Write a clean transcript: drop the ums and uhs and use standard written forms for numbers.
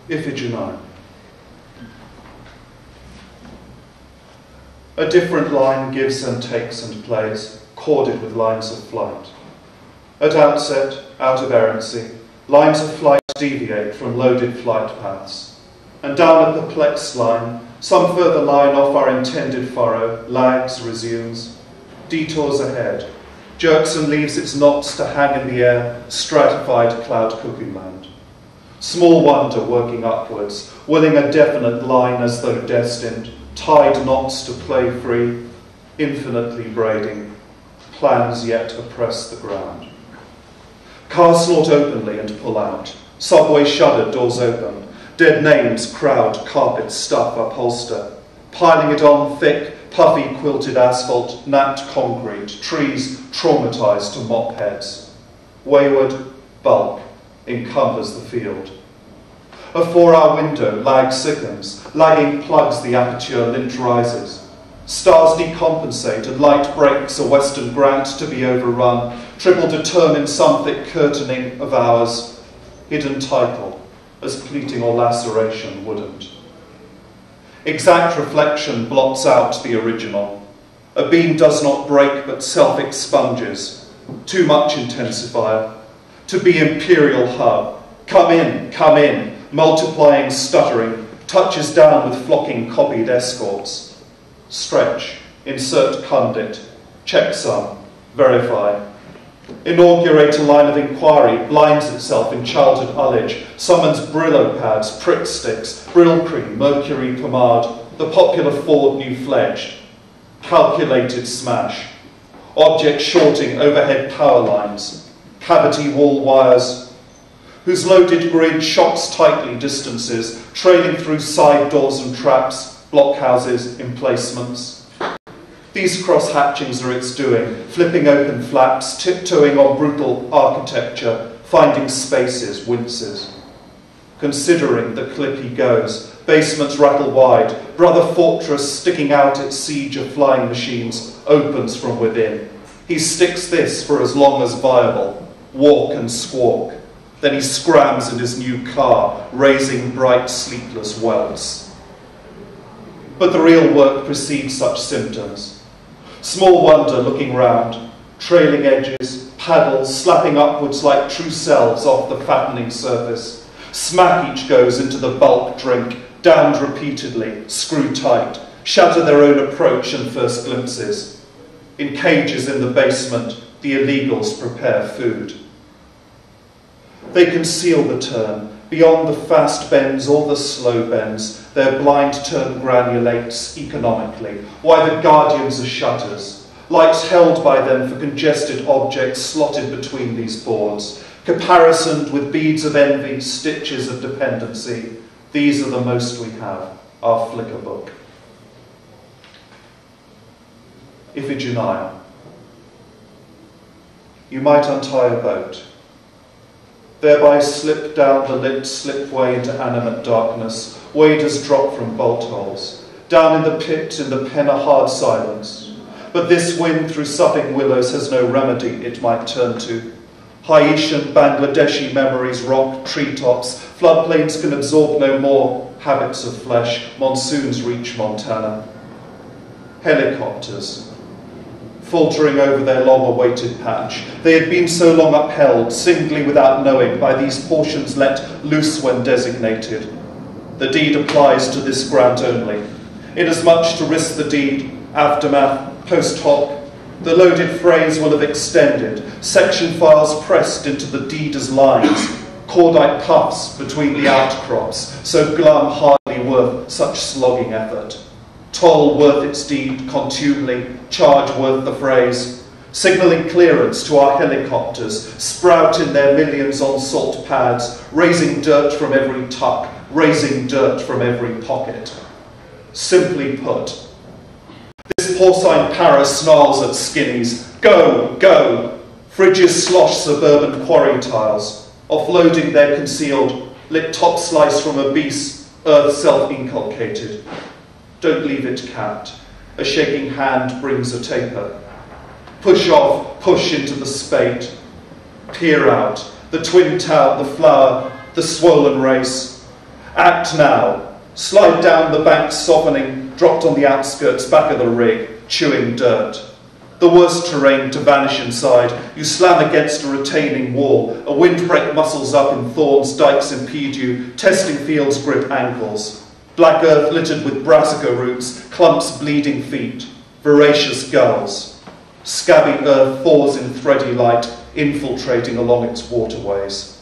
Iphigenia. A different line gives and takes and plays, chorded with lines of flight. At outset, out of errancy, lines of flight deviate from loaded flight paths. And down a perplexed line, some further line off our intended furrow, lags, resumes, detours ahead, jerks and leaves its knots to hang in the air, stratified cloud cuckoo land. Small wonder working upwards, willing a definite line as though destined, tied knots to play free, infinitely braiding, plans yet oppress the ground. Cars snort openly and pull out, subway shuddered, doors open, dead names crowd, carpet stuff, upholster, piling it on thick, puffy quilted asphalt, napped concrete, trees traumatized to mop heads. Wayward bulk encumbers the field. A 4-hour window lag sickens, lagging plugs the aperture, lint rises. Stars decompensate and light breaks a western grant to be overrun, triple determine some thick curtaining of ours, hidden title, as pleating or laceration wouldn't. Exact reflection blots out the original. A beam does not break but self-expunges. Too much intensifier. To be imperial hub. Come in, multiplying, stuttering, touches down with flocking copied escorts. Stretch, insert conduit, checksum, verify. Inaugurate a line of inquiry, blinds itself in childhood ullage, summons Brillo pads, prick sticks, brill cream, mercury pomade, the popular Ford new-fledged. Calculated smash. Object shorting overhead power lines, cavity wall wires, whose loaded grid shocks tightly distances, trailing through side doors and traps, blockhouses, emplacements. These cross-hatchings are its doing, flipping open flaps, tiptoeing on brutal architecture, finding spaces, winces. Considering the clip he goes, basements rattle wide, brother fortress sticking out its siege of flying machines, opens from within. He sticks this for as long as viable, walk and squawk. Then he scrams in his new car, raising bright, sleepless welts. But the real work precedes such symptoms. Small wonder looking round, trailing edges, paddles slapping upwards like true selves off the fattening surface. Smack each goes into the bulk drink, downed repeatedly, screw tight, shatter their own approach and first glimpses. In cages in the basement, the illegals prepare food. They conceal the turn, beyond the fast bends or the slow bends, their blind turn granulates economically, why the guardians are shutters, lights held by them for congested objects slotted between these boards, caparisoned with beads of envy, stitches of dependency. These are the most we have, our flicker book. Iphigenia. You might untie a boat, thereby slip down the lit slipway into animate darkness, waders drop from bolt holes, down in the pit in the pen a hard silence. But this wind through soughing willows has no remedy it might turn to. Haitian, Bangladeshi memories rock treetops, floodplains can absorb no more habits of flesh, monsoons reach Montana. Helicopters, faltering over their long-awaited patch. They had been so long upheld, singly without knowing, by these portions let loose when designated. The deed applies to this grant only. Inasmuch to risk the deed, aftermath, post hoc, the loaded phrase will have extended, section files pressed into the deeder's lines, cordite puffs between the outcrops, so glum hardly worth such slogging effort. Toll worth its deed, contumely, charge worth the phrase, signalling clearance to our helicopters, sprout in their millions on salt pads, raising dirt from every tuck, raising dirt from every pocket. Simply put, this porcine para snarls at skinnies, go, go, fridges slosh suburban quarry tiles, offloading their concealed, lit top slice from a beast, earth self-inculcated. Don't leave it capped. A shaking hand brings a taper. Push off, push into the spate. Peer out, the twin tout, the flower, the swollen race. Act now. Slide down the bank softening, dropped on the outskirts back of the rig, chewing dirt. The worst terrain to vanish inside, you slam against a retaining wall, a windbreak muscles up in thorns, dikes impede you, testing fields grip ankles. Black earth littered with brassica roots, clumps bleeding feet, voracious gulls. Scabby earth thaws in thready light, infiltrating along its waterways.